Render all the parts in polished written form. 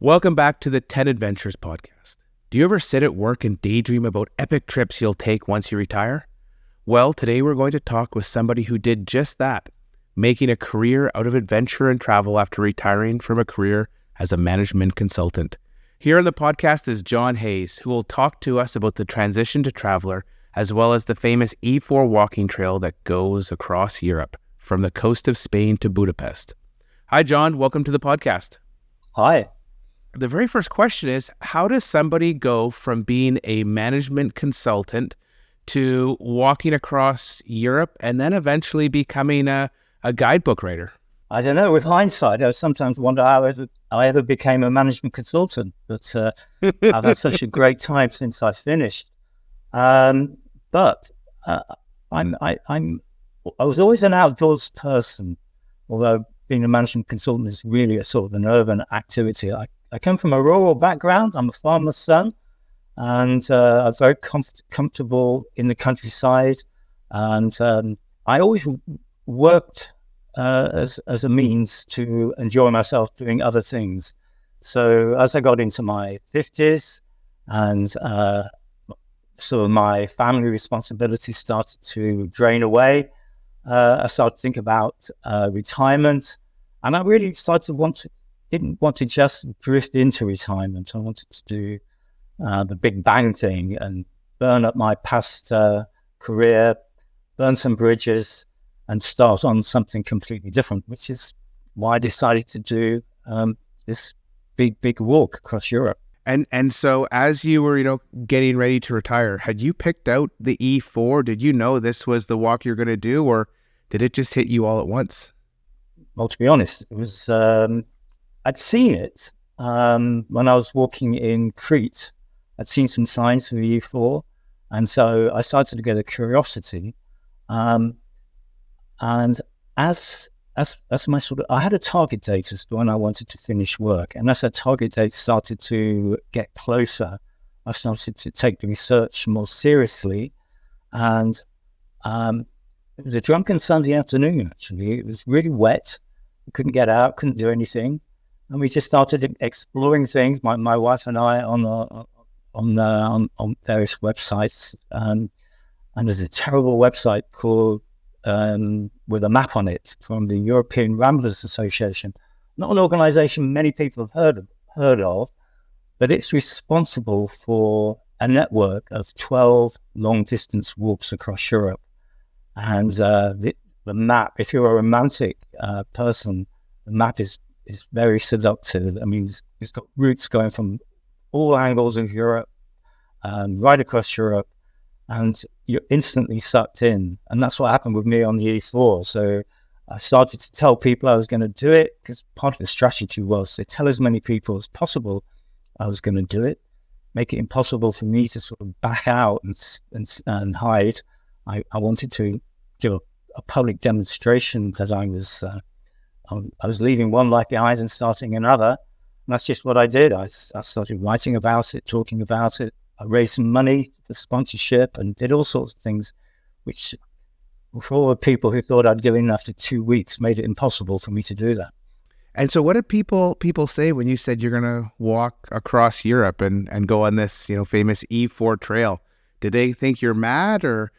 Welcome back to the 10 Adventures podcast. Do you ever sit at work and daydream about epic trips you'll take once you retire? Well, today we're going to talk with somebody who did just that, making a career out of adventure and travel after retiring from a career as a management consultant. Here on the podcast is John Hayes, who will talk to us about the transition to traveler, as well as the famous E4 walking trail that goes across Europe, from the coast of Spain to Budapest. Hi, John. Welcome to the podcast. Hi. The very first question is, how does somebody go from being a management consultant to walking across Europe and then eventually becoming a guidebook writer? I don't know. With hindsight, I sometimes wonder how I ever became a management consultant, but I've had such a great time since I finished. But I was always an outdoors person, although being a management consultant is really a sort of an urban activity. I come from a rural background. I'm a farmer's son, and I'm very comfortable in the countryside. And I always worked as a means to enjoy myself doing other things. So as I got into my 50s and so my family responsibilities started to drain away, I started to think about retirement, and I really didn't want to just drift into retirement. I wanted to do the big bang thing and burn up my past career, burn some bridges, and start on something completely different, which is why I decided to do this big walk across Europe. And so as you were, getting ready to retire, had you picked out the E4? Did you know this was the walk you're going to do, or did it just hit you all at once? Well, to be honest, it was I'd seen it when I was walking in Crete. I'd seen some signs for the E4, and so I started to get a curiosity. And as my I had a target date as to when I wanted to finish work, and as that target date started to get closer, I started to take the research more seriously. And it was a drunken Sunday afternoon. Actually, it was really wet. We couldn't get out, couldn't do anything. And we just started exploring things, my wife and I, on various websites. And there's a terrible website called with a map on it from the European Ramblers Association. Not an organisation many people have heard of, but it's responsible for a network of 12 long-distance walks across Europe. And the map, if you're a romantic person, the map is very seductive. I mean, it's got routes going from all angles of Europe, right across Europe, and you're instantly sucked in. And that's what happened with me on the E4. So I started to tell people I was going to do it, because part of the strategy was to tell as many people as possible I was going to do it, make it impossible for me to sort of back out and hide. I wanted to do a public demonstration that I was leaving one life behind and starting another. And that's just what I did. I started writing about it, talking about it. I raised some money for sponsorship and did all sorts of things, which for all the people who thought I'd give in after 2 weeks made it impossible for me to do that. And so what did people say when you said you're going to walk across Europe and go on this, famous E4 trail? Did they think you're mad, or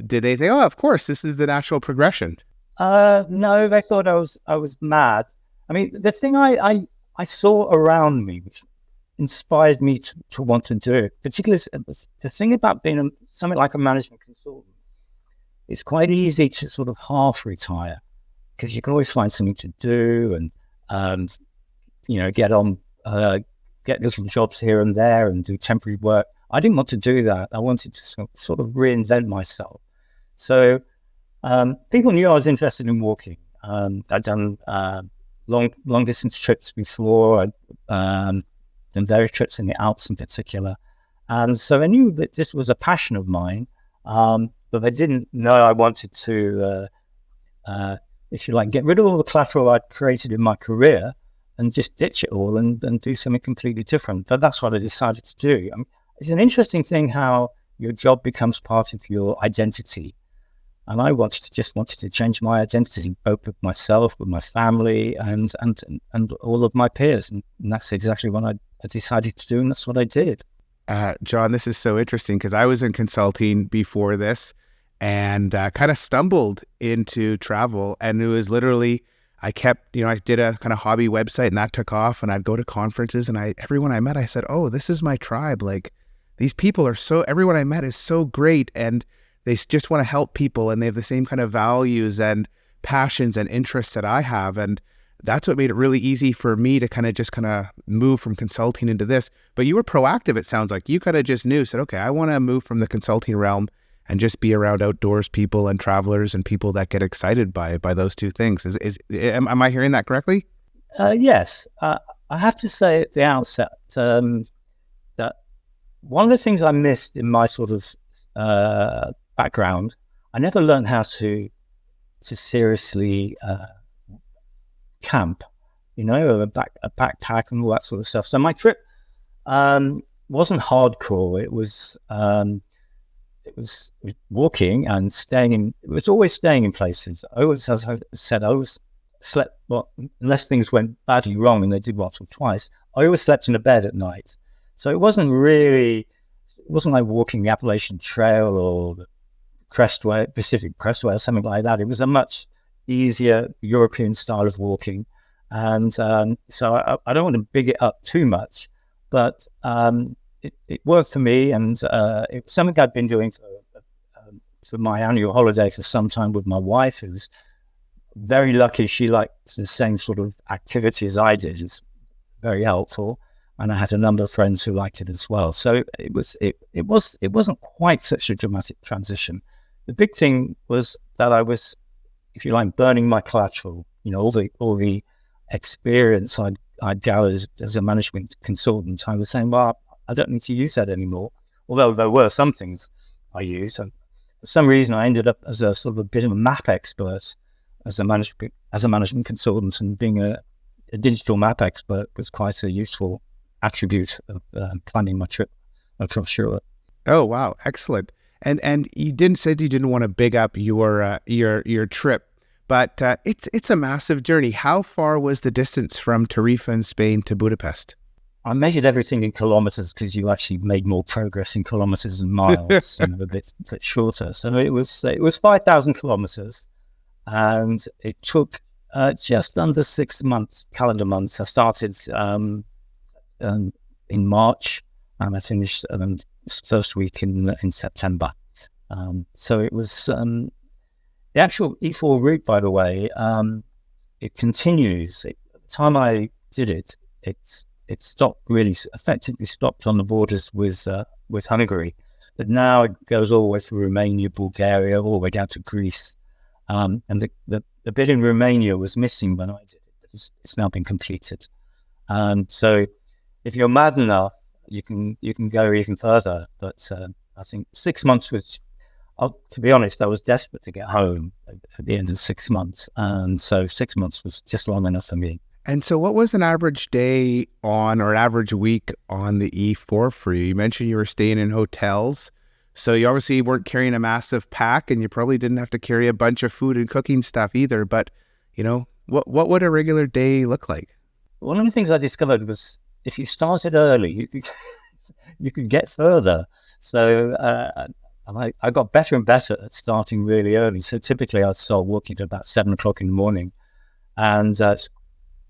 did they think, oh, of course, this is the natural progression? No, they thought I was mad. I mean, the thing I saw around me, which inspired me to want to do it, particularly the thing about being something like a management consultant, it's quite easy to sort of half retire, because you can always find something to do and get little jobs here and there and do temporary work. I didn't want to do that. I wanted to sort of reinvent myself. So people knew I was interested in walking. I'd done long distance trips before. I'd done various trips in the Alps in particular. And so I knew that this was a passion of mine, but they didn't know I wanted to, if you like, get rid of all the collateral I'd created in my career and just ditch it all and do something completely different. But that's what I decided to do. It's an interesting thing how your job becomes part of your identity. And I wanted to change my identity, both with myself, with my family, and all of my peers. And that's exactly what I decided to do, and that's what I did. John, this is so interesting because I was in consulting before this and kind of stumbled into travel. And it was literally, I did a kind of hobby website and that took off, and I'd go to conferences and everyone I met, I said, oh, this is my tribe. Like, these people are everyone I met is so great, and they just want to help people, and they have the same kind of values and passions and interests that I have. And that's what made it really easy for me to kind of move from consulting into this. But you were proactive, it sounds like. You kind of just said, okay, I want to move from the consulting realm and just be around outdoors people and travelers and people that get excited by those two things. Am I hearing that correctly? Yes. I have to say at the outset that one of the things I missed in my sort of background, I never learned how to seriously camp, a backpack and all that sort of stuff. So my trip wasn't hardcore. It was walking and staying in. It was always staying in places. As I said, I always slept. Well, unless things went badly wrong, and they did once or twice, I always slept in a bed at night. So it wasn't like walking the Appalachian Trail or the Pacific Crestway or something like that. It was a much easier European style of walking, and so I don't want to big it up too much, but it worked for me, and it's something I'd been doing for my annual holiday for some time with my wife, who's very lucky. She liked the same sort of activity as I did. It's very helpful, and I had a number of friends who liked it as well. So it wasn't quite such a dramatic transition. The big thing was that I was, if you like, burning my collateral. All the experience I'd gathered as a management consultant. I was saying, well, I don't need to use that anymore. Although there were some things I used. And for some reason, I ended up as a sort of a bit of a map expert as a management consultant, and being a digital map expert was quite a useful attribute of planning my trip across Europe. Oh, wow. Excellent. And you didn't want to big up your trip, but it's a massive journey. How far was the distance from Tarifa in Spain to Budapest? I measured everything in kilometers because you actually made more progress in kilometers than miles, and a bit shorter. So it was 5,000 kilometers, and it took just under 6 months, calendar months. I started in March, and I finished first week in September. So it was the actual E4 route, by the way. It continues. At the time I did it, it stopped, really effectively stopped on the borders with Hungary, but now it goes all the way through Romania, Bulgaria, all the way down to Greece. And the bit in Romania was missing when I did it. It's now been completed. So if you're mad enough, you can go even further. But I think 6 months was, to be honest, I was desperate to get home at the end of 6 months. And so 6 months was just long enough for me. And so what was an average day or average week on the E4 for you? You mentioned you were staying in hotels. So you obviously weren't carrying a massive pack, and you probably didn't have to carry a bunch of food and cooking stuff either. But, what would a regular day look like? One of the things I discovered was if you started early, you could get further. So I got better and better at starting really early. So typically I'd start walking at about 7 o'clock in the morning, and it's a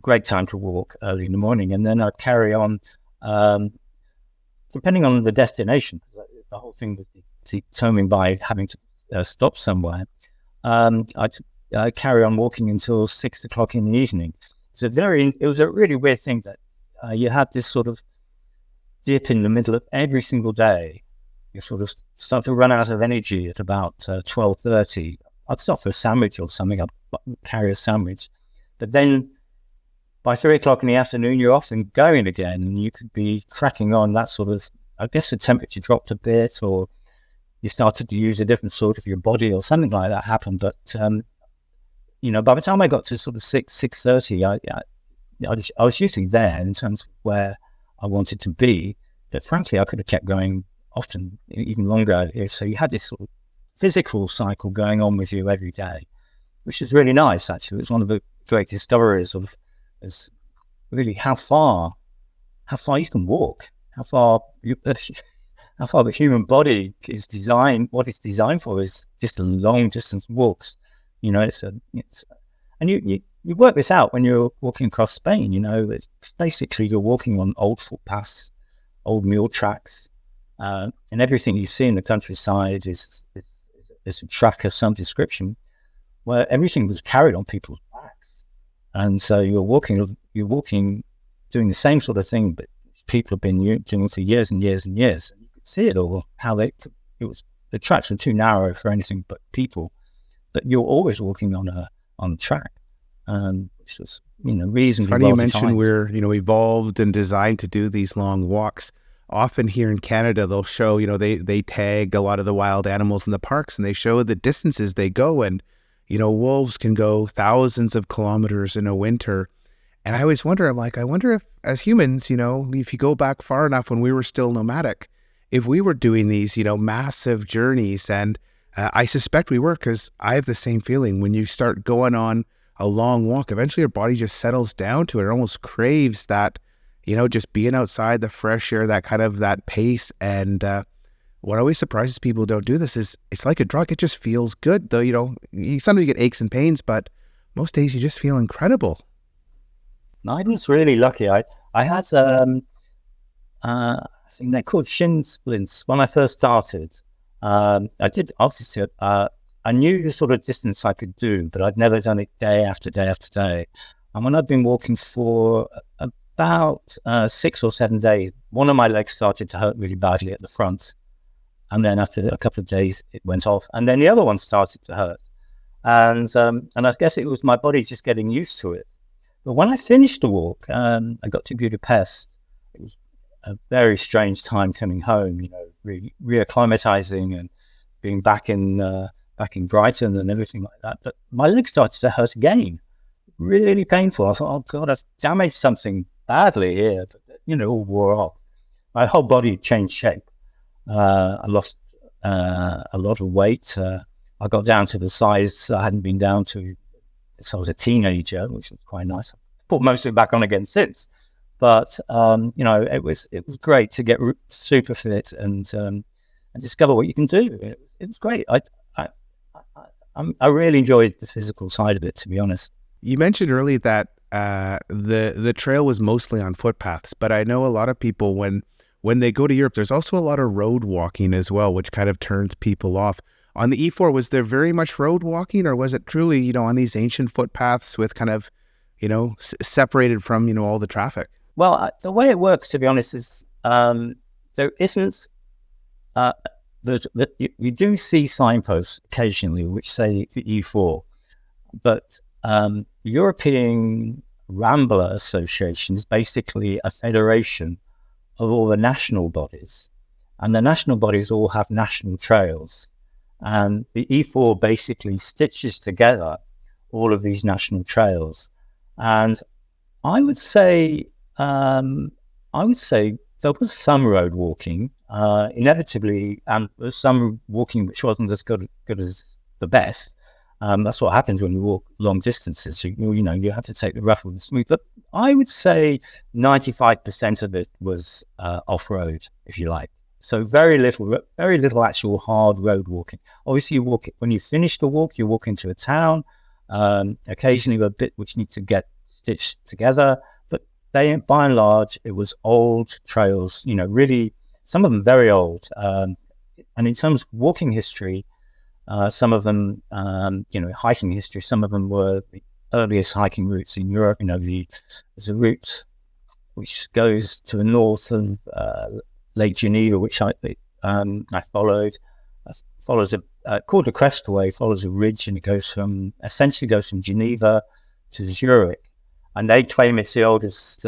great time to walk early in the morning. And then I'd carry on, depending on the destination, because the whole thing was determined by having to stop somewhere. I'd carry on walking until 6 o'clock in the evening. So it was a really weird thing that you had this sort of dip in the middle of every single day. You sort of start to run out of energy at about 12:30. I'd stop for a sandwich or something. I'd carry a sandwich. But then by 3 o'clock in the afternoon, you're off and going again, and you could be cracking on that sort of, I guess the temperature dropped a bit, or you started to use a different sort of your body or something like that happened. But, by the time I got to sort of 6:30, I was usually there in terms of where I wanted to be. But frankly, I could have kept going often, even longer out here. So you had this sort of physical cycle going on with you every day, which is really nice. Actually, it's one of the great discoveries of is really how far you can walk, how far the human body is designed. What it's designed for is just a long distance walks. You know, and you work this out when you're walking across Spain. You know, it's basically you're walking on old footpaths, old mule tracks, and everything you see in the countryside is a track of some description, where everything was carried on people's backs, and so you're walking, doing the same sort of thing, but people have been doing for years and years and years. And you could see it all, how the tracks were too narrow for anything but people, but you're always walking on a track, which was, you know, reasonably well. Funny you mentioned designed. we're, you know, evolved and designed to do these long walks. Often here in Canada, they'll show, you know, they tag a lot of the wild animals in the parks, and they show the distances they go. And, you know, wolves can go thousands of kilometers in a winter. And I always wonder, I wonder if as humans, you know, if you go back far enough when we were still nomadic, if we were doing these, you know, massive journeys. And I suspect we were, because I have the same feeling. When you start going on a long walk, eventually your body just settles down to it. It almost craves that, you know, just being outside, the fresh air, that kind of that pace. And what always surprises people who don't do this is it's like a drug. It just feels good, though. You know, sometimes you get aches and pains, but most days you just feel incredible. I was really lucky. I had I think they're called shin splints when I first started. I did obviously. I knew the sort of distance I could do, but I'd never done it day after day after day. And when I'd been walking for about 6 or 7 days, one of my legs started to hurt really badly at the front, and then after a couple of days, it went off, and then the other one started to hurt, and I guess it was my body just getting used to it. But when I finished the walk, I got to Budapest. It was a very strange time coming home, you know, reacclimatizing and being back in Brighton and everything like that. But my legs started to hurt again, really painful. I thought, oh God, I've damaged something badly here. But, you know, it all wore off. My whole body changed shape. I lost a lot of weight. I got down to the size I hadn't been down to since I was a teenager, which was quite nice. I put most of it back on again since. But, you know, it was great to get super fit and discover what you can do. It was great. I really enjoyed the physical side of it, to be honest. You mentioned earlier that the trail was mostly on footpaths, but I know a lot of people, when they go to Europe, there's also a lot of road walking as well, which kind of turns people off. On the E4, was there very much road walking, or was it truly, you know, on these ancient footpaths with kind of, you know, separated from, you know, all the traffic? Well, the way it works, to be honest, is there isn't. You do see signposts occasionally which say E4, but the European Rambler Association is basically a federation of all the national bodies, and the national bodies all have national trails, and the E4 basically stitches together all of these national trails. And I would say there was some road walking, inevitably, and there was some walking which wasn't as good as the best. That's what happens when you walk long distances. You know, you have to take the rough with the smooth. But I would say 95% of it was off-road, if you like. So very little actual hard road walking. Obviously, you walk when you finish the walk, you walk into a town. Occasionally, a bit which need to get stitched together. But they, by and large, it was old trails. You know, really, some of them very old. And in terms of walking history, some of them, you know, hiking history, some of them were the earliest hiking routes in Europe. You know, there's a route which goes to the north of Lake Geneva, which I followed. Follows called the Crestaway, follows a ridge, and it essentially goes from Geneva to Zurich. And they claim it's the oldest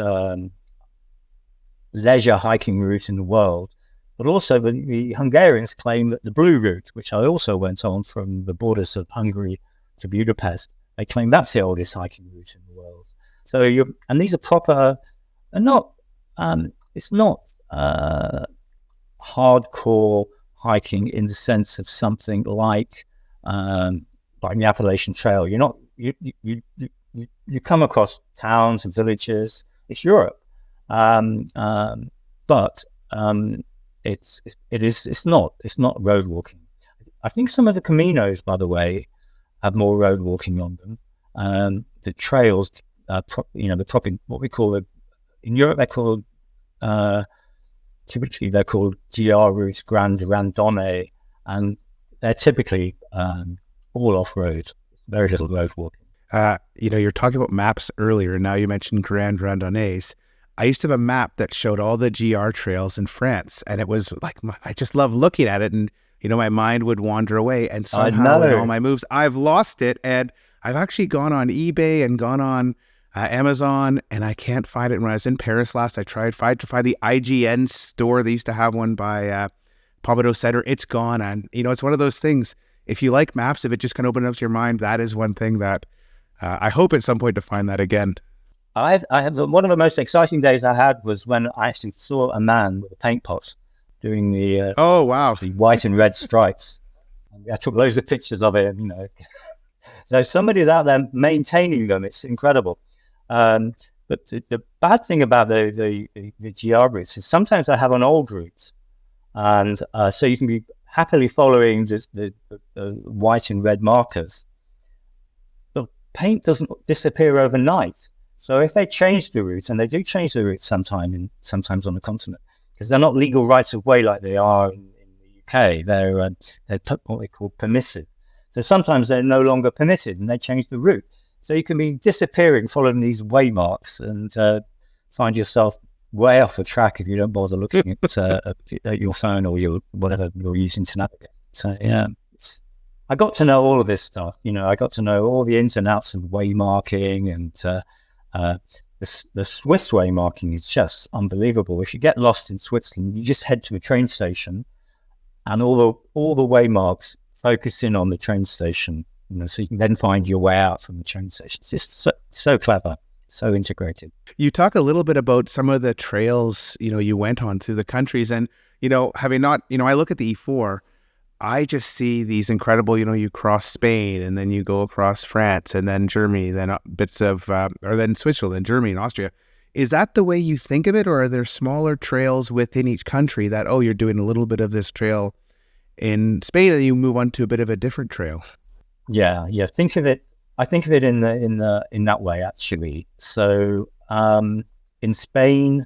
leisure hiking route in the world. But also the Hungarians claim that the Blue Route, which I also went on from the borders of Hungary to Budapest, they claim that's the oldest hiking route in the world. So and these are proper, and not, it's not hardcore hiking in the sense of something like the Appalachian Trail. You're not you come across towns and villages. It's Europe, but it's not road walking. I think some of the Caminos, by the way, have more road walking on them. The trails, what we call in Europe, they're called typically they're called GR routes, Grand Randonnée, and they're typically all off road, very little road walking. You're talking about maps earlier. Now you mentioned Grand Randonnées. I used to have a map that showed all the GR trails in France, and it was like, I just love looking at it, and my mind would wander away, and somehow in all my moves, I've lost it, and I've actually gone on eBay and gone on Amazon, and I can't find it. When I was in Paris last, I tried to find the IGN store. They used to have one by Pompidou Center. It's gone, and it's one of those things. If you like maps, if it just can open up your mind, that is one thing that I hope at some point to find that again. I had one of the most exciting days I had was when I actually saw a man with a paint pot doing the the white and red stripes. I took loads of pictures of it. So somebody's out there maintaining them. It's incredible. But the bad thing about the GR routes is sometimes I have an old route, and so you can be happily following the white and red markers. The paint doesn't disappear overnight. So if they change the route, and they do change the route sometimes on the continent, because they're not legal rights of way like they are in the UK, they're what they call permissive. So sometimes they're no longer permitted, and they change the route. So you can be disappearing following these waymarks and find yourself way off the track if you don't bother looking at your phone or whatever you're using to navigate. So yeah, I got to know all of this stuff. I got to know all the ins and outs of waymarking, and the Swiss waymarking is just unbelievable. If you get lost in Switzerland, you just head to a train station, and all the waymarks focus in on the train station. So you can then find your way out from the train station. It's just so clever, so integrated. You talk a little bit about some of the trails, you went on through the countries, and, having not, I look at the E4, I just see these incredible, you cross Spain, and then you go across France, and then Germany, then bits of, or then Switzerland, Germany, and Austria. Is that the way you think of it, or are there smaller trails within each country that, you're doing a little bit of this trail in Spain, and you move on to a bit of a different trail? Yeah. I think of it in that way, actually. So in Spain,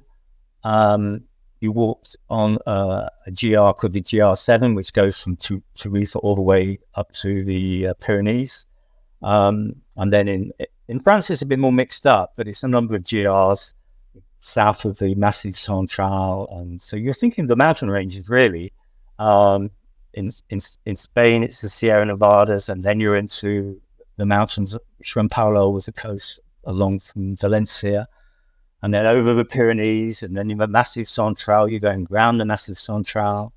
you walked on a GR called the GR7, which goes from Tarifa all the way up to the Pyrenees. And then in France, it's a bit more mixed up, but it's a number of GRs south of the Massif Central. And so you're thinking of the mountain ranges, really. In Spain, it's the Sierra Nevadas, and then you're into the mountains. Paulo was the coast along from Valencia, and then over the Pyrenees, and then you have Massif Central. You're going around the Massif Central,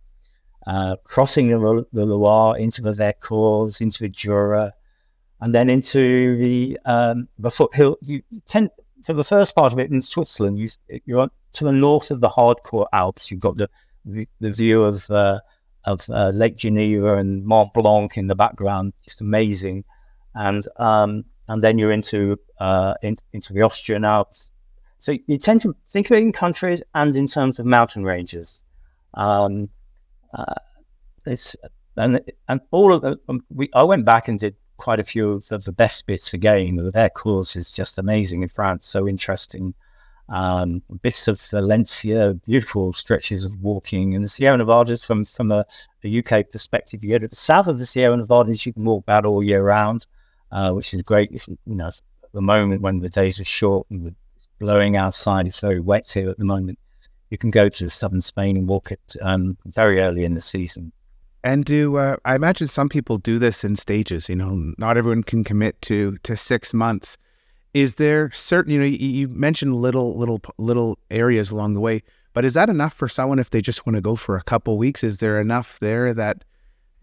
crossing the Loire into the Vercors, into the Jura, and then into the foothill. So the first part of it in Switzerland, you're to the north of the hardcore Alps. You've got the view of Lake Geneva and Mont Blanc in the background, just amazing, and then you're into the Austrian Alps. So you tend to think of it in countries and in terms of mountain ranges. And all of them. I went back and did quite a few of the best bits again. Their course is just amazing in France, so interesting. Bits of Valencia, beautiful stretches of walking, and the Sierra Nevadas from a UK perspective. You go to the south of the Sierra Nevadas, you can walk about all year round, which is great. If, at the moment when the days are short and it's blowing outside, it's very wet here at the moment. You can go to southern Spain and walk it very early in the season. And I imagine some people do this in stages. Not everyone can commit to 6 months. Is there certain, you mentioned little areas along the way, but is that enough for someone if they just want to go for a couple weeks? Is there enough there that,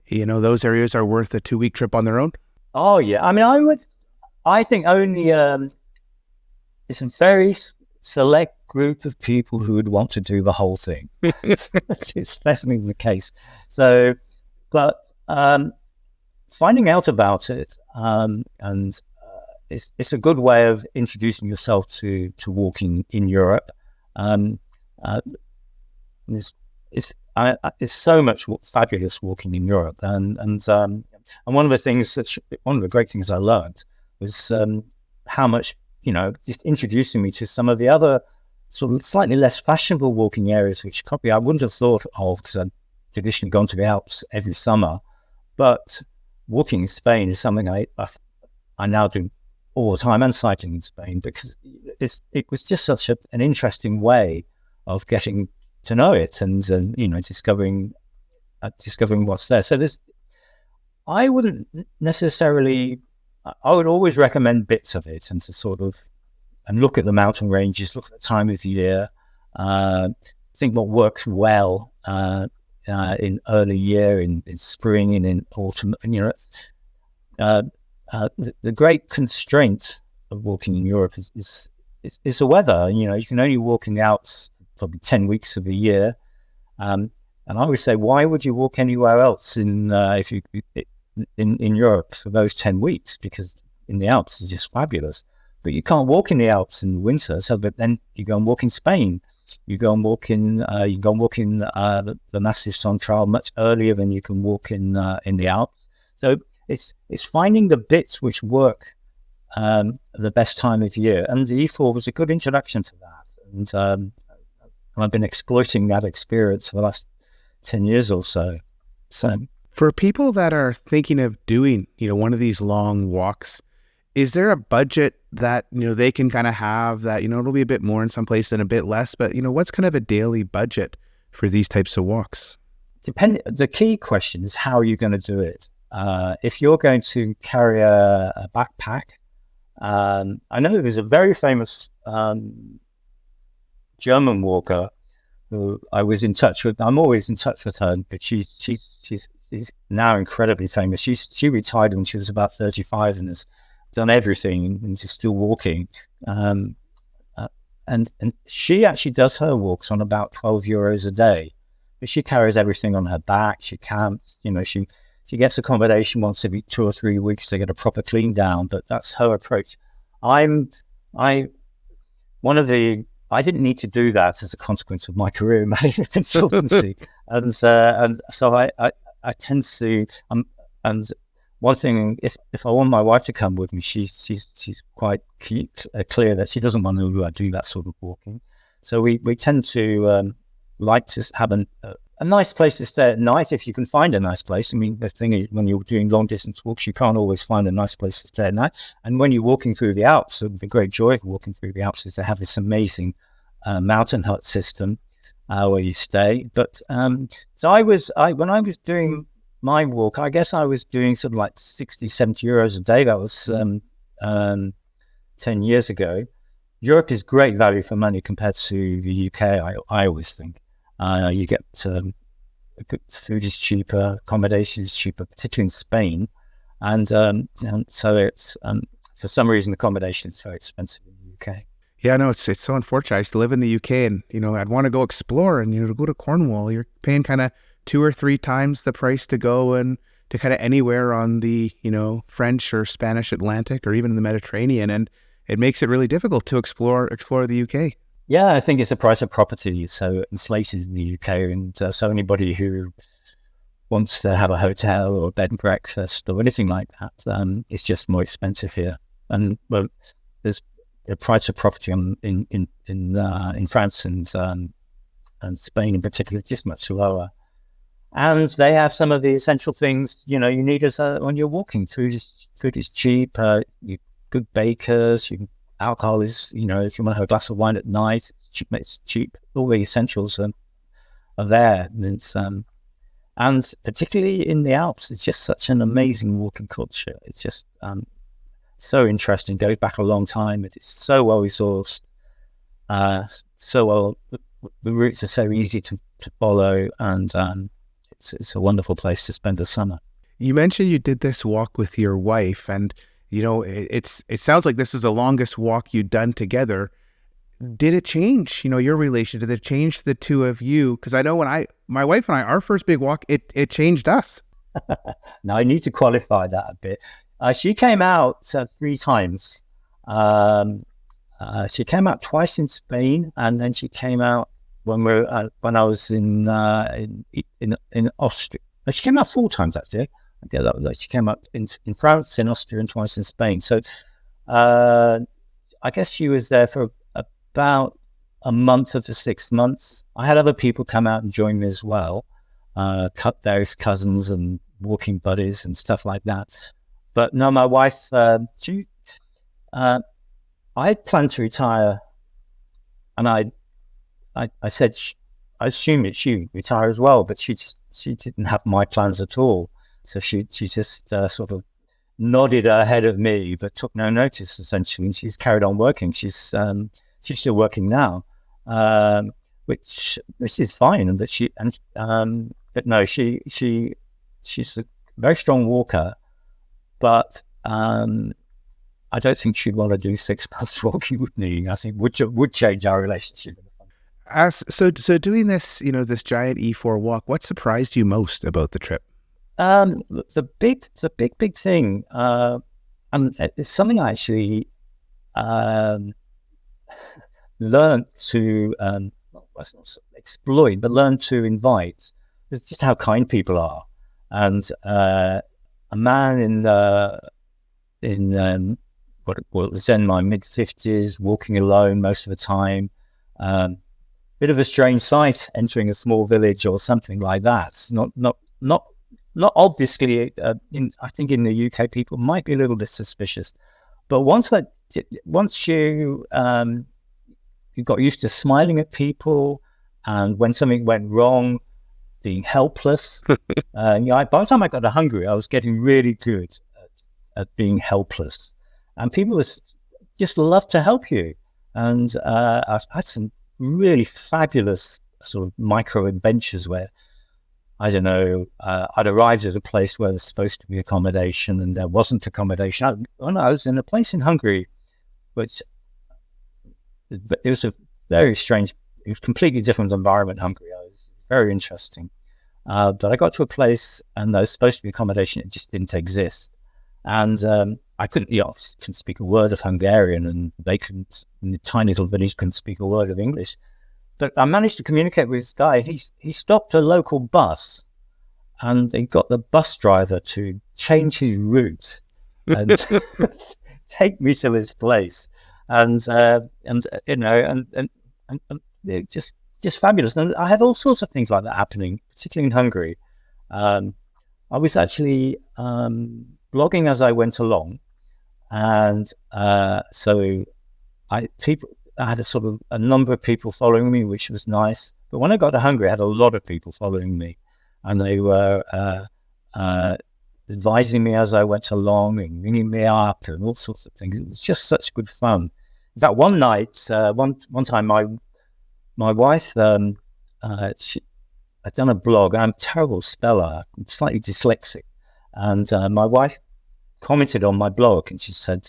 those areas are worth a 2-week trip on their own? Oh yeah. I mean, I think only, it's a very select group of people who would want to do the whole thing. It's definitely the case. So, but finding out about it, and it's a good way of introducing yourself to walking in Europe. It's so much fabulous walking in Europe, and one of the great things I learned was how much, just introducing me to some of the other sort of slightly less fashionable walking areas, which probably I wouldn't have thought of because I'd traditionally gone to the Alps every summer. But walking in Spain is something I now do all the time, and cycling in Spain, because it was just such an interesting way of getting to know it and discovering what's there. So I wouldn't necessarily. I would always recommend bits of it, and to sort of look at the mountain ranges, look at the time of the year, think what works well in early year, in spring, and in autumn. The great constraint of walking in Europe is the weather. You can only walk in the Alps probably 10 weeks of the year, and I would say, why would you walk anywhere else in Europe for those 10 weeks? Because in the Alps it's just fabulous. But you can't walk in the Alps in winter. But then you go and walk in Spain. You go and walk in the Massif Central much earlier than you can walk in the Alps. So it's finding the bits which work the best time of year. And the E4 was a good introduction to that. And I've been exploiting that experience for the last 10 years or so. So for people that are thinking of doing, one of these long walks, is there a budget that, they can kind of have that, it'll be a bit more in some places and a bit less, but, what's kind of a daily budget for these types of walks? The key question is how you're going to do it. If you're going to carry a backpack, I know there's a very famous German walker who I was in touch with. I'm always in touch with her, but she's now incredibly famous. She retired when she was about 35 and has done everything, and she's still walking. And she actually does her walks on about €12 a day. But she carries everything on her back. She camps. She gets accommodation once every 2 or 3 weeks to get a proper clean down. But that's her approach. I didn't need to do that as a consequence of my career in management consultancy, and so I tend to. And one thing, if I want my wife to come with me, she's quite clear that she doesn't want to do that sort of walking. So we tend to like to have a nice place to stay at night, if you can find a nice place. I mean, the thing is, when you're doing long distance walks, you can't always find a nice place to stay at night. And when you're walking through the Alps, the great joy of walking through the Alps is to have this amazing mountain hut system where you stay. But so when I was doing my walk, I guess I was doing something like 60, 70 euros a day. That was 10 years ago. Europe is great value for money compared to the UK, I always think. You get food is cheaper, accommodation is cheaper, particularly in Spain. And so it's, for some reason, accommodation is very expensive in the UK. Yeah, no, it's so unfortunate. I used to live in the UK, and, I'd want to go explore, and, to go to Cornwall, you're paying kind of 2 or 3 times the price to go and to kind of anywhere on the, French or Spanish Atlantic or even in the Mediterranean. And it makes it really difficult to explore the UK. Yeah, I think it's the price of property is so inflated in the UK, and so anybody who wants to have a hotel or a bed and breakfast or anything like that, it's just more expensive here. And there's the price of property in France and Spain in particular, just much lower. And they have some of the essential things you need when you're walking. Food is cheap. Good bakers. Alcohol is, if you want to have a glass of wine at night, it's cheap. All the essentials are there. And particularly in the Alps, it's just such an amazing walking culture. It's just so interesting. It goes back a long time. It's so well resourced. The routes are so easy to follow, and it's a wonderful place to spend the summer. You mentioned you did this walk with your wife, and it sounds like this is the longest walk you've done together. Did it change, your relation? Did it change the two of you? Because I know when my wife and I, our first big walk, it changed us. Now, I need to qualify that a bit. She came out 3 times. She came out twice in Spain, and then she came out when I was in Austria. She came out 4 times actually. Yeah, she came out in France, in Austria, and twice in Spain. So I guess she was there for about a month of the 6 months. I had other people come out and join me as well, various cousins and walking buddies and stuff like that. But no, my wife, I planned to retire, and I said, I assume that she retire as well, but she didn't have my plans at all. So she just sort of nodded her head at me, but took no notice essentially. And she's carried on working. She's still working now, which is fine. But she's a very strong walker, but I don't think she'd want to do 6 months walking with me. I think would change our relationship. So doing this, this giant E4 walk, what surprised you most about the trip? The big thing, and it's something I actually learned to exploit, but learn to invite. It's just how kind people are, and a man in what was in my mid-50s, walking alone most of the time. Bit of a strange sight entering a small village or something like that. Not obviously. I think in the UK, people might be a little bit suspicious, but once you got used to smiling at people, and when something went wrong, being helpless. By the time I got to Hungary, I was getting really good at being helpless, and people just love to help you. And I had some really fabulous sort of micro adventures where, I don't know, I'd arrived at a place where there's supposed to be accommodation and there wasn't accommodation. I was in a place in Hungary, which it was a very strange, it was a completely different environment, Hungary. It was very interesting. But I got to a place and there was supposed to be accommodation, it just didn't exist. And I couldn't speak a word of Hungarian, and they couldn't, in the tiny little village, couldn't speak a word of English. But I managed to communicate with this guy. He stopped a local bus, and he got the bus driver to change his route and take me to this place. And just fabulous. And I had all sorts of things like that happening, particularly in Hungary. I was actually blogging as I went along, and so I had a number of people following me, which was nice. But when I got to Hungary, I had a lot of people following me, and they were advising me as I went along and ringing me up and all sorts of things. It was just such good fun. In fact, one night, one time, my wife, I'd done a blog. I'm a terrible speller. I'm slightly dyslexic. And my wife commented on my blog, and she said,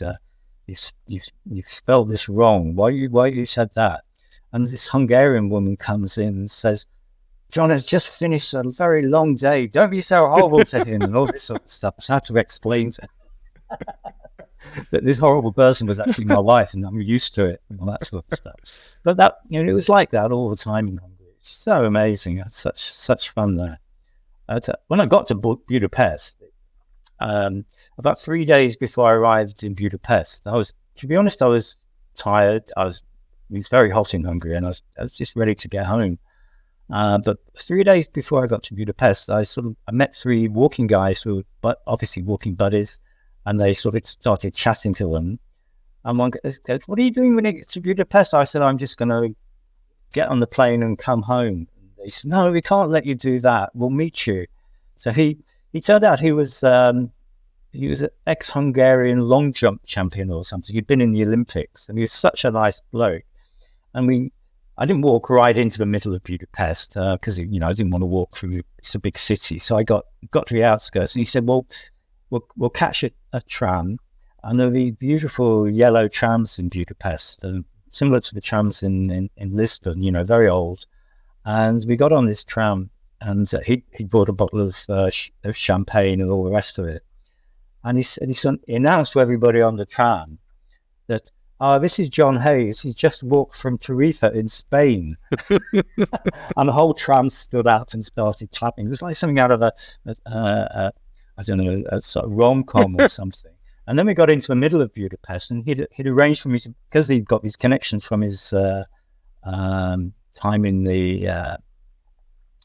"You spelled this wrong. Why you said that?" And this Hungarian woman comes in and says, "John has just finished a very long day. Don't be so horrible to him," and all this sort of stuff. So I had to explain to her that this horrible person was actually my wife, and I'm used to it, and all that sort of stuff. But that, it was like that all the time in Hungary. It's so amazing. I had such fun there. When I got to Budapest, about 3 days before I arrived in Budapest, to be honest, I was tired. It was very hot in Hungary, and I was just ready to get home. But 3 days before I got to Budapest, I met 3 walking guys who were obviously walking buddies, and they sort of started chatting to them. And one goes, "What are you doing when you get to Budapest?" I said, "I'm just going to get on the plane and come home." And they said, "No, we can't let you do that. We'll meet you." So he turned out he was an ex-Hungarian long jump champion or something. He'd been in the Olympics, and he was such a nice bloke. And I didn't walk right into the middle of Budapest because I didn't want to walk through. It's a big city, so I got to the outskirts. And he said, "Well, we'll catch a tram, and there'll be beautiful yellow trams in Budapest. And similar to the trams in Lisbon, very old. And we got on this tram, and he bought a bottle of champagne and all the rest of it. And he announced to everybody on the tram that, this is John Hayes. He just walked from Tarifa in Spain. And the whole tram stood out and started clapping. It was like something out of a sort of rom-com or something. And then we got into the middle of Budapest, and he'd arranged for me to, because he'd got these connections from his time in the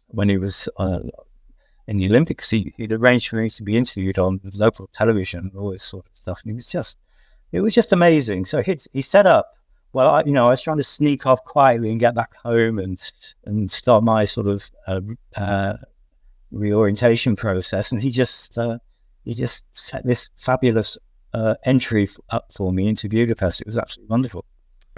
when he was in the Olympics. He'd arranged for me to be interviewed on local television and all this sort of stuff. And it was just amazing. So he set up. Well, I was trying to sneak off quietly and get back home and start my sort of reorientation process. And he just set this fabulous entry up for me into Budapest. It was absolutely wonderful.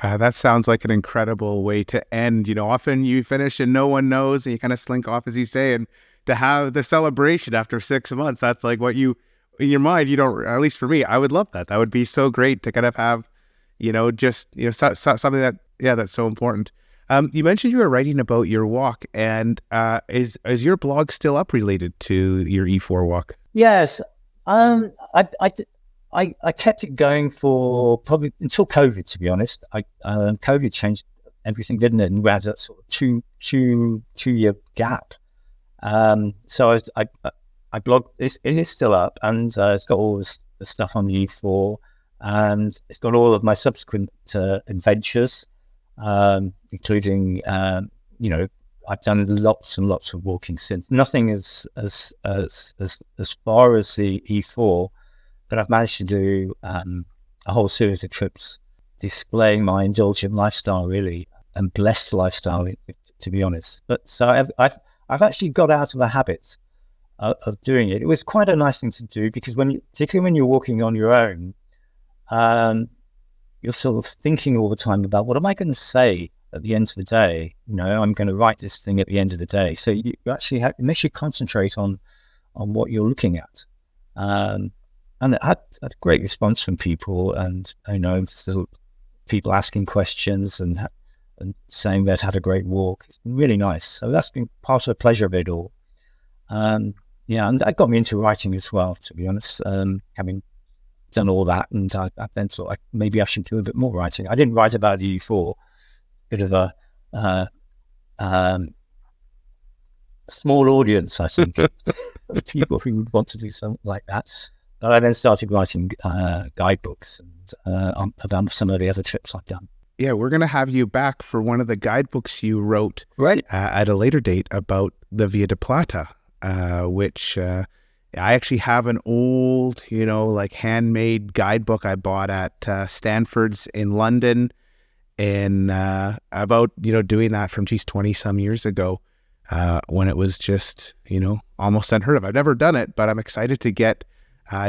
That sounds like an incredible way to end. Often you finish and no one knows, and you kind of slink off, as you say, and to have the celebration after 6 months, that's like what you, in your mind, you don't, at least for me, I would love that. That would be so great to kind of have, something that, that's so important. You mentioned you were writing about your walk, and is your blog still up related to your E4 walk? Yes. I kept it going for probably until COVID, to be honest. COVID changed everything, didn't it? And we had a sort of two-year gap. So I blog. It is still up, and it's got all the stuff on the E4, and it's got all of my subsequent adventures, including I've done lots and lots of walking since. Nothing as far as the E4. But I've managed to do a whole series of trips displaying my indulgent lifestyle, really, and blessed lifestyle, to be honest. But so I've actually got out of the habit of doing it. It was quite a nice thing to do because particularly when you're walking on your own, you're sort of thinking all the time about what am I going to say at the end of the day. I'm going to write this thing at the end of the day. So you actually it makes you concentrate on what you're looking at. And it had a great response from people, and still people asking questions and saying they'd had a great walk. It's been really nice. So that's been part of the pleasure of it all. And that got me into writing as well, to be honest. Having done all that, and I then thought maybe I should do a bit more writing. I didn't write about the E4, bit of a small audience, I think, of people who would want to do something like that. But I then started writing guidebooks and about some of the other trips I've done. Yeah, we're going to have you back for one of the guidebooks you wrote at a later date about the Via de Plata, which I actually have an old, handmade guidebook I bought at Stanford's in London, and about, doing that from 20 some years ago, when it was just, almost unheard of. I've never done it, but I'm excited to get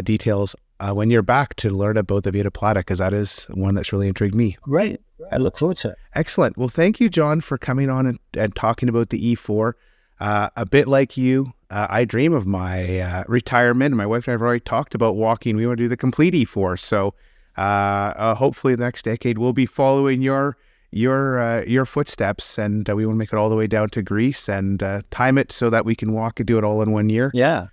details when you're back to learn about the Via de Plata, because that is one that's really intrigued me. Right. I look forward to it. Excellent. Well, thank you, John, for coming on and talking about the E4. A bit like you, I dream of my retirement. My wife and I have already talked about walking. We want to do the complete E4. So hopefully the next decade we'll be following your footsteps, and we want to make it all the way down to Greece and time it so that we can walk and do it all in 1 year. Yeah.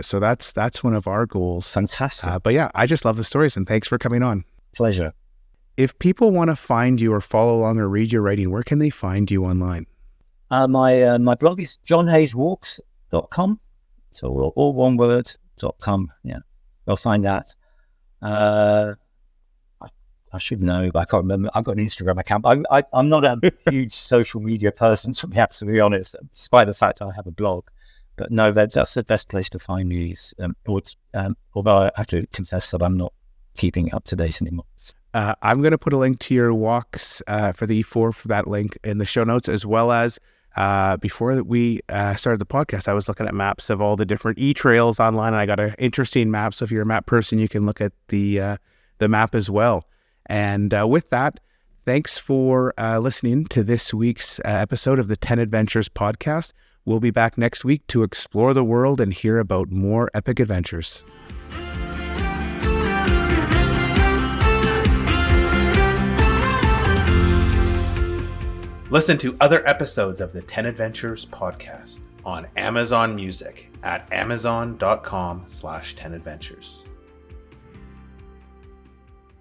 So that's one of our goals. Fantastic. But yeah, I just love the stories, and thanks for coming on. Pleasure. If people want to find you or follow along or read your writing, where can they find you online? My blog is johnhayeswalks.com. So all one word, .com. Yeah, they'll find that. I should know, but I can't remember. I've got an Instagram account. I'm not a huge social media person, to be absolutely honest, despite the fact I have a blog. But no, that's the best place to find me. Although I have to confess that I'm not keeping up to date anymore. I'm going to put a link to your walks for the E4 for that link in the show notes, as well as before we started the podcast, I was looking at maps of all the different e-trails online, and I got an interesting map. So if you're a map person, you can look at the map as well. And with that, thanks for listening to this week's episode of the 10 Adventures podcast. We'll be back next week to explore the world and hear about more epic adventures. Listen to other episodes of the 10 Adventures podcast on Amazon Music at amazon.com/10adventures.